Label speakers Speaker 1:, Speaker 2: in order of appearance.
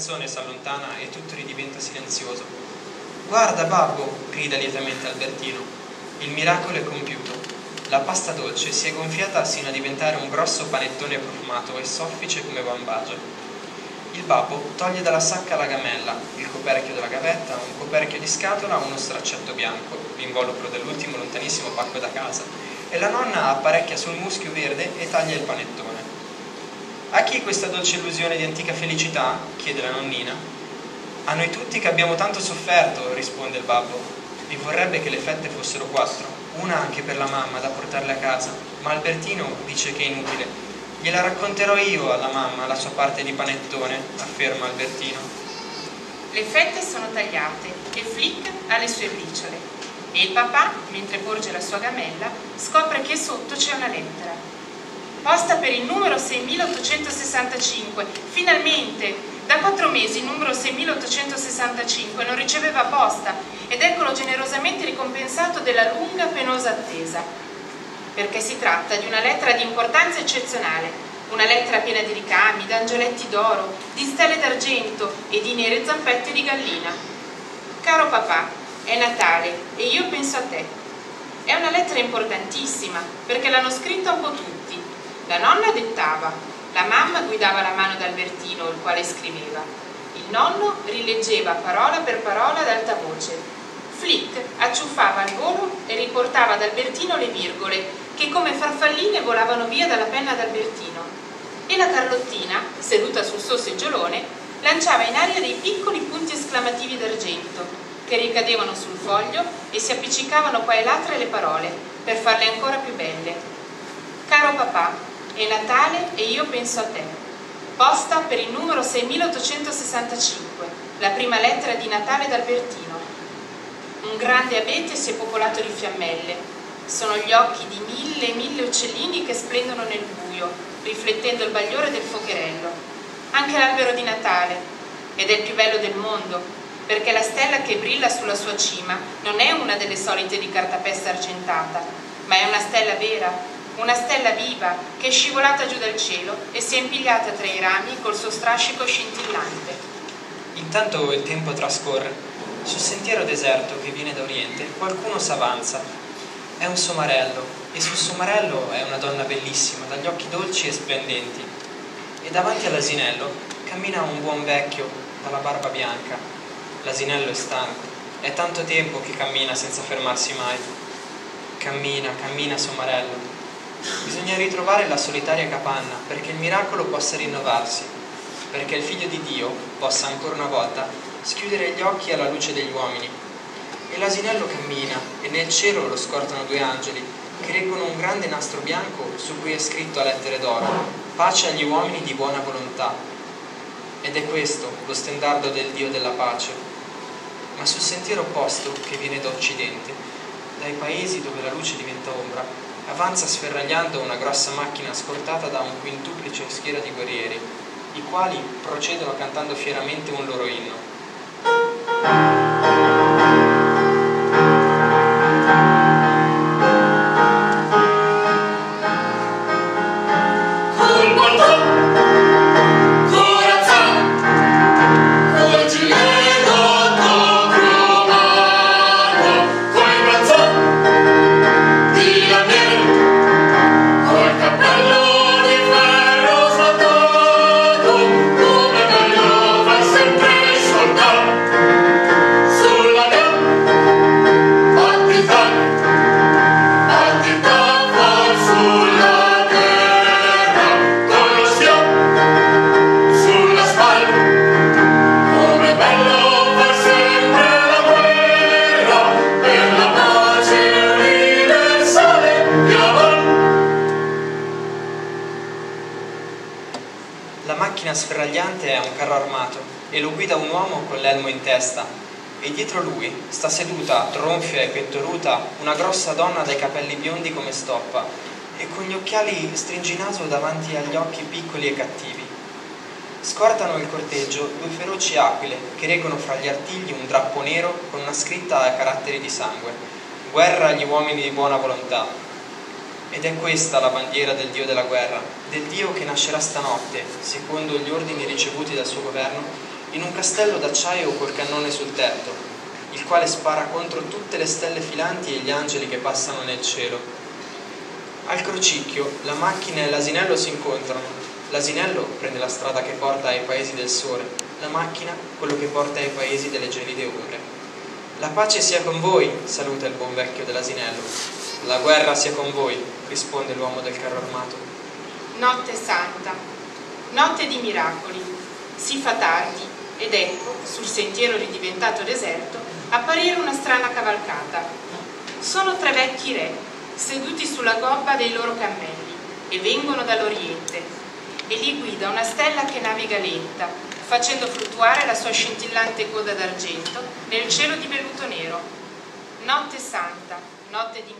Speaker 1: canzone s'allontana e tutto ridiventa silenzioso. «Guarda, babbo!» grida lietamente Albertino. Il miracolo è compiuto. La pasta dolce si è gonfiata sino a diventare un grosso panettone profumato e soffice come bambagia. Il babbo toglie dalla sacca la gamella, il coperchio della gavetta, un coperchio di scatola, uno straccetto bianco, l'involucro dell'ultimo lontanissimo pacco da casa, e la nonna apparecchia sul muschio verde e taglia il panettone. «A chi questa dolce illusione di antica felicità?» chiede la nonnina. «A noi tutti che abbiamo tanto sofferto», risponde il babbo, «e vorrebbe che le fette fossero 4, una anche per la mamma da portarle a casa, ma Albertino dice che è inutile. Gliela racconterò io alla mamma la sua parte di panettone», afferma Albertino.
Speaker 2: Le fette sono tagliate e Flick ha le sue briciole e il papà, mentre porge la sua gamella, scopre che sotto c'è una lettera. «Posta per il numero 6865, finalmente! Da 4 mesi il numero 6865 non riceveva posta ed eccolo generosamente ricompensato della lunga penosa attesa. Perché si tratta di una lettera di importanza eccezionale, una lettera piena di ricami, d'angioletti d'oro, di stelle d'argento e di nere zampette di gallina. Caro papà, è Natale e io penso a te. È una lettera importantissima perché l'hanno scritta un po' tutti. La nonna dettava, la mamma guidava la mano d'Albertino, il quale scriveva. Il nonno rileggeva parola per parola ad alta voce. Flick acciuffava al volo e riportava ad Albertino le virgole, che come farfalline volavano via dalla penna d'Albertino. E la Carlottina, seduta sul suo seggiolone, lanciava in aria dei piccoli punti esclamativi d'argento, che ricadevano sul foglio e si appiccicavano qua e là tra le parole, per farle ancora più belle. Caro papà, è Natale e io penso a te. Posta per il numero 6865, la prima lettera di Natale d'Albertino. Un grande abete si è popolato di fiammelle. Sono gli occhi di 1000 e 1000 uccellini che splendono nel buio, riflettendo il bagliore del fuocherello. Anche l'albero di Natale, ed è il più bello del mondo, perché la stella che brilla sulla sua cima non è una delle solite di cartapesta argentata, ma è una stella vera, una stella viva che è scivolata giù dal cielo e si è impigliata tra i rami col suo strascico scintillante.
Speaker 1: Intanto il tempo trascorre. Sul sentiero deserto che viene da oriente qualcuno s'avanza. È un somarello e sul somarello è una donna bellissima, dagli occhi dolci e splendenti. E davanti all'asinello cammina un buon vecchio dalla barba bianca. L'asinello è stanco. È tanto tempo che cammina senza fermarsi mai. Cammina, cammina somarello. Bisogna ritrovare la solitaria capanna perché il miracolo possa rinnovarsi, perché il Figlio di Dio possa ancora una volta schiudere gli occhi alla luce degli uomini. E l'asinello cammina e nel cielo lo scortano 2 angeli che reggono un grande nastro bianco su cui è scritto a lettere d'oro: pace agli uomini di buona volontà. Ed è questo lo stendardo del Dio della pace. Ma sul sentiero opposto, che viene da occidente, dai paesi dove la luce diventa ombra, avanza sferragliando una grossa macchina scortata da un quintuplice schiera di guerrieri, i quali procedono cantando fieramente un loro inno. Sferragliante è un carro armato e lo guida un uomo con l'elmo in testa e dietro lui sta seduta, tronfia e pettoruta, una grossa donna dai capelli biondi come stoppa e con gli occhiali stringinaso davanti agli occhi piccoli e cattivi. Scortano il corteggio 2 feroci aquile che reggono fra gli artigli un drappo nero con una scritta a caratteri di sangue: guerra agli uomini di buona volontà. Ed è questa la bandiera del Dio della guerra, del Dio che nascerà stanotte, secondo gli ordini ricevuti dal suo governo, in un castello d'acciaio col cannone sul tetto, il quale spara contro tutte le stelle filanti e gli angeli che passano nel cielo. Al crocicchio la macchina e l'asinello si incontrano. L'asinello prende la strada che porta ai paesi del sole, la macchina quello che porta ai paesi delle gelide ombre. La pace sia con voi, saluta il buon vecchio dell'asinello. La guerra sia con voi, risponde l'uomo del carro armato.
Speaker 2: Notte santa, notte di miracoli. Si fa tardi ed ecco, sul sentiero ridiventato deserto, apparire una strana cavalcata. Sono 3 vecchi re, seduti sulla gobba dei loro cammelli, e vengono dall'Oriente, e li guida una stella che naviga lenta, facendo fluttuare la sua scintillante coda d'argento nel cielo di velluto nero. Notte santa, notte di